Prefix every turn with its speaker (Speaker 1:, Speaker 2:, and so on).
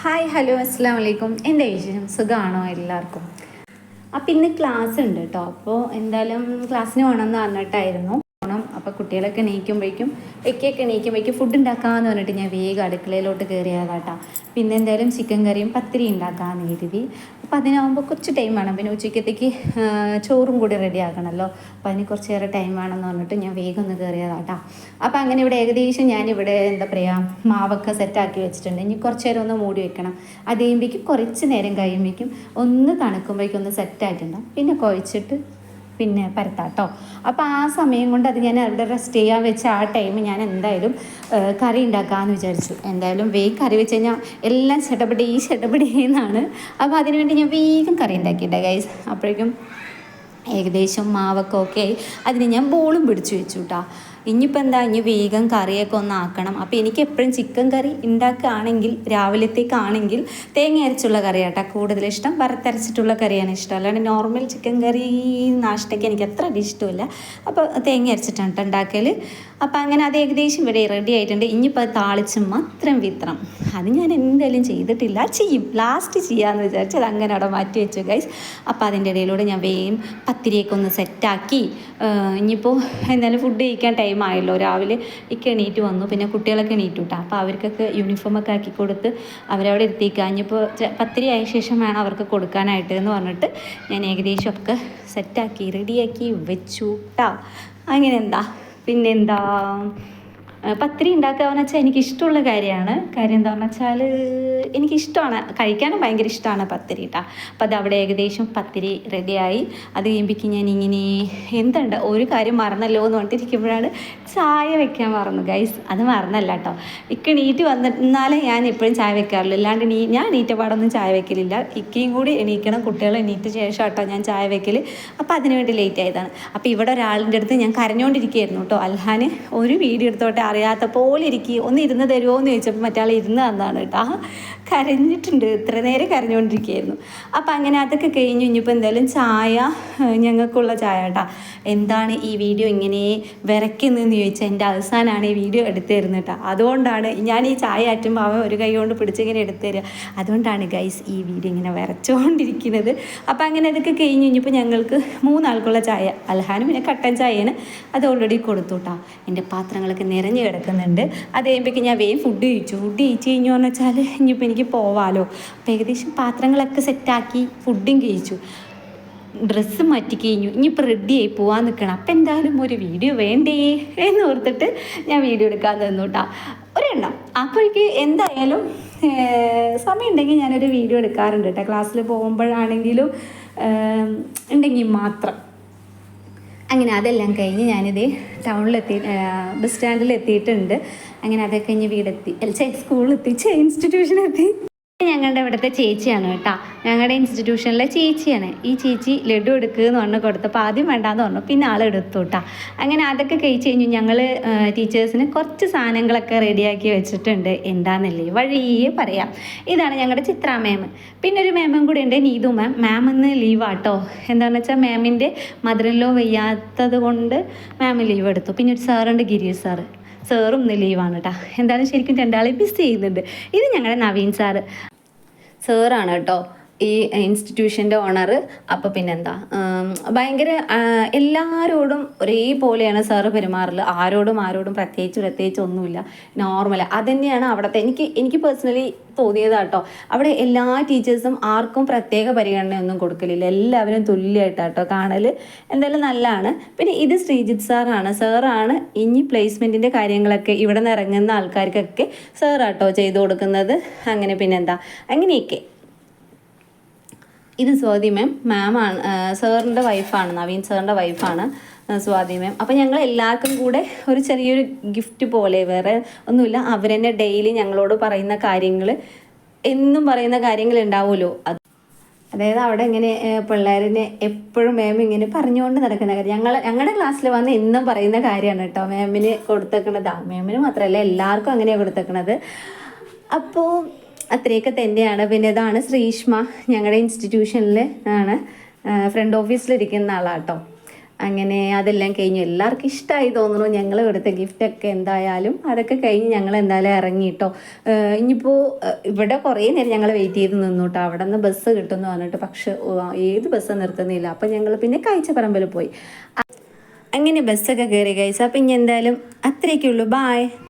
Speaker 1: Hi hello അസ്സാം വലൈക്കും. എൻ്റെ വിശേഷം സുഖമാണോ എല്ലാവർക്കും? അപ്പം ഇന്ന് ക്ലാസ് ഉണ്ട് കേട്ടോ. അപ്പോൾ എന്തായാലും ക്ലാസ്സിന് പോകണമെന്ന് പറഞ്ഞിട്ടായിരുന്നു പോകണം. അപ്പോൾ കുട്ടികളൊക്കെ എണീക്കുമ്പോഴേക്കും ഫുഡ് ഉണ്ടാക്കാമെന്ന് പറഞ്ഞിട്ട് ഞാൻ വേഗം അടുക്കളയിലോട്ട് കയറിയതാട്ടാ. പിന്നെ എന്തായാലും ചിക്കൻ കറിയും പത്തിരി ഉണ്ടാക്കാമെന്ന് കരുതി. അപ്പോൾ അതിനാകുമ്പോൾ കുറച്ച് ടൈം വേണം. പിന്നെ ഉച്ചക്കത്തേക്ക് ചോറും കൂടി റെഡി ആക്കണമല്ലോ. അപ്പോൾ അതിന് കുറച്ചേറെ ടൈം വേണമെന്ന് പറഞ്ഞിട്ട് ഞാൻ വേഗം ഒന്ന് കയറിയതാട്ടാ. അപ്പോൾ അങ്ങനെ ഇവിടെ ഏകദേശം ഞാനിവിടെ എന്താ പറയുക മാവൊക്കെ സെറ്റാക്കി വെച്ചിട്ടുണ്ട്. ഇനി കുറച്ച് നേരം ഒന്ന് മൂടി വെക്കണം. അത് കഴിയുമ്പോഴേക്കും കുറച്ച് നേരം കഴിയുമ്പോഴേക്കും ഒന്ന് തണുക്കുമ്പോഴേക്കും ഒന്ന് സെറ്റായിട്ടുണ്ടാവും. പിന്നെ കുഴച്ചിട്ട് പിന്നെ പരത്താട്ടോ. അപ്പോൾ ആ സമയം കൊണ്ട് അത് ഞാൻ അവിടെ റെസ്റ്റ് ചെയ്യാൻ വെച്ച ആ ടൈം ഞാൻ എന്തായാലും കറി ഉണ്ടാക്കാമെന്ന് വിചാരിച്ചു. എന്തായാലും വേഗം കറി വെച്ച് കഴിഞ്ഞാൽ എല്ലാം ചട്ടപ്പടി എന്നാണ്. അപ്പോൾ അതിനുവേണ്ടി ഞാൻ വേഗം കറി ഉണ്ടാക്കിയിട്ടേ ഗൈസ്. അപ്പോഴേക്കും ഏകദേശം മാവൊക്കെ ഓക്കെ ആയി. അതിന് ഞാൻ ബോളും പിടിച്ചു വെച്ചു കേട്ടോ. ഇനിയിപ്പോൾ എന്താ, ഇനി വേഗം കറിയൊക്കെ ഒന്ന് ആക്കണം. അപ്പോൾ എനിക്ക് എപ്പോഴും ചിക്കൻ കറി ഉണ്ടാക്കുകയാണെങ്കിൽ രാവിലത്തേക്കാണെങ്കിൽ തേങ്ങ അരച്ചുള്ള കറിയാട്ടോ കൂടുതലിഷ്ടം. വറുത്തരച്ചിട്ടുള്ള കറിയാണ് ഇഷ്ടം. അല്ലാണ്ട് നോർമൽ ചിക്കൻ കറി നാഷ്ടയ്ക്ക് എനിക്ക് അത്ര ഇഷ്ടമില്ല. അപ്പോൾ തേങ്ങ അരച്ചിട്ടാണ് കേട്ടോ ഉണ്ടാക്കൽ. അപ്പോൾ അങ്ങനെ അത് ഏകദേശം ഇവിടെ റെഡി ആയിട്ടുണ്ട്. ഇനിയിപ്പോൾ അത് താളിച്ച് മാത്രം വിത്രം. അത് ഞാൻ എന്തായാലും ചെയ്തിട്ടില്ല, ചെയ്യും, ലാസ്റ്റ് ചെയ്യാമെന്ന് വിചാരിച്ചു. അത് അങ്ങനെ അവിടെ മാറ്റി വെച്ചു ഗൈസ്. അപ്പോൾ അതിൻ്റെ ഇടയിലൂടെ ഞാൻ വേഗം പത്തിരിയൊക്കെ ഒന്ന് സെറ്റാക്കി. ഇനിയിപ്പോൾ എന്തായാലും ഫുഡ് കഴിക്കാൻ ടൈം ആയല്ലോ. രാവിലെ എണീറ്റ് വന്നു. പിന്നെ കുട്ടികളൊക്കെ എണീറ്റു കേട്ടോ. അപ്പോൾ അവർക്കൊക്കെ യൂണിഫോമൊക്കെ ആക്കി കൊടുത്ത് അവരവിടെ ഇരുത്തിക്കുക. ഇനിയിപ്പോൾ പത്തിരി ആയ ശേഷം വേണം അവർക്ക് കൊടുക്കാനായിട്ട് എന്ന് പറഞ്ഞിട്ട് ഞാൻ ഏകദേശമൊക്കെ സെറ്റാക്കി റെഡിയാക്കി വെച്ചു കേട്ടോ. അങ്ങനെ പിന്നെന്താ പത്തിരി ഉണ്ടാക്കുകയെന്ന് വെച്ചാൽ എനിക്കിഷ്ടമുള്ള കാര്യമാണ്. കാര്യം എന്താണെന്ന് വെച്ചാൽ എനിക്കിഷ്ടമാണ്, കഴിക്കാനും ഭയങ്കര ഇഷ്ടമാണ് പത്തിരി കേട്ടോ. അപ്പോൾ അത് അവിടെ ഏകദേശം പത്തിരി റെഡിയായി. അത് കഴിയുമ്പോഴേക്കും ഞാൻ ഇങ്ങനെ എന്തുണ്ട് ഒരു കാര്യം മറന്നല്ലോ എന്ന് പറഞ്ഞിട്ടിരിക്കുമ്പോഴാണ് ചായ വെക്കാൻ മറന്നു ഗൈസ്. അത് മറന്നല്ല കേട്ടോ. എണീറ്റ് വന്നിരുന്നാലേ ഞാൻ എപ്പോഴും ചായ വെക്കാറുള്ളൂ. അല്ലാണ്ട് ഞാൻ എണീറ്റപാടൊന്നും ചായ വെക്കലില്ല. ഇക്കയും കൂടി എണീക്കണം, കുട്ടികൾ എണീറ്റ് ശേഷം കേട്ടോ ഞാൻ ചായ വെക്കൽ. അപ്പോൾ അതിനുവേണ്ടി ലേറ്റ് ആയതാണ്. അപ്പോൾ ഇവിടെ ഒരാളിൻ്റെ അടുത്ത് ഞാൻ കരഞ്ഞുകൊണ്ടിരിക്കുകയായിരുന്നു കേട്ടോ. അൽഹാൻ ഒരു വീഡിയോ എടുത്തോട്ടെ അറിയാത്ത പോലെ ഇരിക്കുക, ഒന്ന് ഇരുന്ന് തരുമോ എന്ന് ചോദിച്ചപ്പോൾ മറ്റാൾ ഇരുന്ന് തന്നാണ് കേട്ടോ. കരഞ്ഞിട്ടുണ്ട്, ഇത്ര നേരം കരഞ്ഞുകൊണ്ടിരിക്കുകയായിരുന്നു. അപ്പം അങ്ങനെ അതൊക്കെ കഴിഞ്ഞു. ഇനിയിപ്പോൾ എന്തായാലും ചായ, ഞങ്ങൾക്കുള്ള ചായ കേട്ടോ. എന്താണ് ഈ വീഡിയോ ഇങ്ങനെ വിറയ്ക്കുന്നതെന്ന് ചോദിച്ചാൽ എൻ്റെ അവസാനമാണ് ഈ വീഡിയോ എടുത്തു തരുന്നത് കേട്ടോ. അതുകൊണ്ടാണ് ഞാൻ ഈ ചായ ആറ്റുമ്പോൾ അവൻ ഒരു കൈ കൊണ്ട് പിടിച്ചിങ്ങനെ എടുത്തു തരിക. അതുകൊണ്ടാണ് ഗൈസ് ഈ വീഡിയോ ഇങ്ങനെ വിറച്ചുകൊണ്ടിരിക്കുന്നത്. അപ്പം അങ്ങനെ അതൊക്കെ കഴിഞ്ഞു. ഇനിയിപ്പോൾ ഞങ്ങൾക്ക് 3 ആൾക്കുള്ള ചായ, അൽഹാനും പിന്നെ കട്ടൻ ചായയാണ്, അത് ഓൾറെഡി കൊടുത്തു കേട്ടോ. എൻ്റെ പാത്രങ്ങളൊക്കെ നിറഞ്ഞു കിടക്കുന്നുണ്ട്. അത് കഴിയുമ്പോഴേക്കും ഞാൻ വേഗം ഫുഡ് കഴിച്ച് കഴിഞ്ഞു എന്ന് വെച്ചാൽ ഇനിയിപ്പോൾ എനിക്ക് പോവാമല്ലോ. അപ്പോൾ ഏകദേശം പാത്രങ്ങളൊക്കെ സെറ്റാക്കി ഫുഡും കഴിച്ചു, ഡ്രസ്സ് മാറ്റി കഴിഞ്ഞു. ഇനിയിപ്പോൾ റെഡിയായി പോകാൻ നിൽക്കണം. അപ്പം എന്തായാലും ഒരു വീഡിയോ വേണ്ടേ എന്ന് ഓർത്തിട്ട് ഞാൻ വീഡിയോ എടുക്കാൻ തന്നു കേട്ടോ, ഒരെണ്ണം. അപ്പോഴേക്ക് എന്തായാലും സമയം ഉണ്ടെങ്കിൽ ഞാനൊരു വീഡിയോ എടുക്കാറുണ്ട് കേട്ടോ. ക്ലാസ്സിൽ പോകുമ്പോഴാണെങ്കിലും ഉണ്ടെങ്കിൽ മാത്രം. അങ്ങനെ അതെല്ലാം കഴിഞ്ഞ് ഞാനിത് ബസ് സ്റ്റാൻഡിൽ എത്തിയിട്ടുണ്ട്. അങ്ങനെ അതൊക്കെ കഴിഞ്ഞ് സ്കൂളിലെത്തി, ഇൻസ്റ്റിറ്റ്യൂഷനെത്തി. ഞങ്ങളുടെ ഇവിടുത്തെ ചേച്ചിയാണ് കേട്ടോ, ഞങ്ങളുടെ ഇൻസ്റ്റിറ്റ്യൂഷനിലെ ചേച്ചിയാണ്. ഈ ചേച്ചി ലഡു എടുക്കുമെന്ന് പറഞ്ഞ് കൊടുത്തപ്പോൾ ആദ്യം വേണ്ടാന്ന് പറഞ്ഞു, പിന്നെ ആളെടുത്തു കേട്ടോ. അങ്ങനെ അതൊക്കെ കഴിച്ച് കഴിഞ്ഞു. ഞങ്ങൾ ടീച്ചേഴ്സിന് കുറച്ച് സാധനങ്ങളൊക്കെ റെഡിയാക്കി വെച്ചിട്ടുണ്ട്. എന്താണെന്നല്ലേ വഴിയേ പറയാം. ഇതാണ് ഞങ്ങളുടെ ചിത്ര മാം. പിന്നെ ഒരു മാമും കൂടി ഉണ്ട്, നീതു മാം. മാം ഇന്ന് ലീവാട്ടോ. എന്താണെന്ന് വെച്ചാൽ മാമിൻ്റെ മദറിലോ വയ്യാത്തത് കൊണ്ട് മാം ലീവ് എടുത്തു. പിന്നെ ഒരു സാറുണ്ട്, ഗിരീഷ് സാറും ഇന്ന് ലീവാണ് കേട്ടോ. എന്തായാലും ശരിക്കും രണ്ടാളെ മിസ് ചെയ്യുന്നുണ്ട്. ഇത് ഞങ്ങളുടെ നവീൻ സാറാണ് കേട്ടോ, ഈ ഇൻസ്റ്റിറ്റ്യൂഷൻ്റെ ഓണർ. അപ്പോൾ പിന്നെന്താ ഭയങ്കര എല്ലാവരോടും ഒരേപോലെയാണ് സാറ് പെരുമാറൽ. ആരോടും പ്രത്യേകിച്ച് ഒന്നുമില്ല, നോർമൽ. അതുതന്നെയാണ് അവിടുത്തെ എനിക്ക് പേഴ്സണലി തോന്നിയത് കേട്ടോ. അവിടെ എല്ലാ ടീച്ചേഴ്സും ആർക്കും പ്രത്യേക പരിഗണനയൊന്നും കൊടുക്കലില്ല, എല്ലാവരും തുല്യമായിട്ടാട്ടോ കാണൽ. എന്തായാലും നല്ലതാണ്. പിന്നെ ഇത് ശ്രീജിത്ത് സാറാണ് ഇനി പ്ലേസ്മെൻറ്റിൻ്റെ കാര്യങ്ങളൊക്കെ ഇവിടെ നിന്ന് ഇറങ്ങുന്ന ആൾക്കാർക്കൊക്കെ സാറാട്ടോ ചെയ്തു കൊടുക്കുന്നത്. അങ്ങനെ പിന്നെന്താ അങ്ങനെയൊക്കെ. ഇത് സ്വാതി മാമാണ്, സാറിൻ്റെ വൈഫാണ്, നവീൻ സാറിൻ്റെ വൈഫാണ് സ്വാതി മാം. അപ്പോൾ ഞങ്ങൾ എല്ലാവർക്കും കൂടെ ഒരു ചെറിയൊരു ഗിഫ്റ്റ് പോലെ, വേറെ ഒന്നുമില്ല. അവരെന്നെ ഡെയിലി ഞങ്ങളോട് പറയുന്ന കാര്യങ്ങൾ, എന്നും പറയുന്ന കാര്യങ്ങൾ ഉണ്ടാവുമല്ലോ. അതായത് അവിടെ ഇങ്ങനെ പിള്ളേരിനെ എപ്പോഴും മാം ഇങ്ങനെ പറഞ്ഞുകൊണ്ട് നടക്കുന്ന കാര്യം ഞങ്ങളുടെ ക്ലാസ്സിൽ വന്ന് എന്നും പറയുന്ന കാര്യമാണ് കേട്ടോ മാമിന് കൊടുത്തേക്കണത്. മാമിന് മാത്രമല്ല എല്ലാവർക്കും അങ്ങനെയാണ് കൊടുത്തേക്കണത്. അപ്പോൾ അത്രയൊക്കെ തന്നെയാണ്. പിന്നെ ഇതാണ് ശ്രീഷ്മ, ഞങ്ങളുടെ ഇൻസ്റ്റിറ്റ്യൂഷനിൽ ആണ്, ഫ്രണ്ട് ഓഫീസിലിരിക്കുന്ന ആളാട്ടോ. അങ്ങനെ അതെല്ലാം കഴിഞ്ഞു. എല്ലാവർക്കും ഇഷ്ടമായി തോന്നുന്നു ഞങ്ങൾ കൊടുത്ത ഗിഫ്റ്റൊക്കെ. എന്തായാലും അതൊക്കെ കഴിഞ്ഞ് ഞങ്ങൾ എന്തായാലും ഇറങ്ങി കേട്ടോ. ഇനിയിപ്പോൾ ഇവിടെ കുറേ നേരം ഞങ്ങൾ വെയിറ്റ് ചെയ്ത് നിന്നു കേട്ടോ. അവിടെ നിന്ന് ബസ് കിട്ടുമെന്ന് പറഞ്ഞിട്ട്, പക്ഷെ ഏത് ബസ് നിർത്തുന്നില്ല. അപ്പം ഞങ്ങൾ പിന്നെ കാഴ്ചപ്പറമ്പിൽ പോയി. അങ്ങനെ ബസ്സൊക്കെ കയറി ഗൈസ്. അപ്പം ഇനി എന്തായാലും അത്രയൊക്കെ ഉള്ളൂ. ബായ്.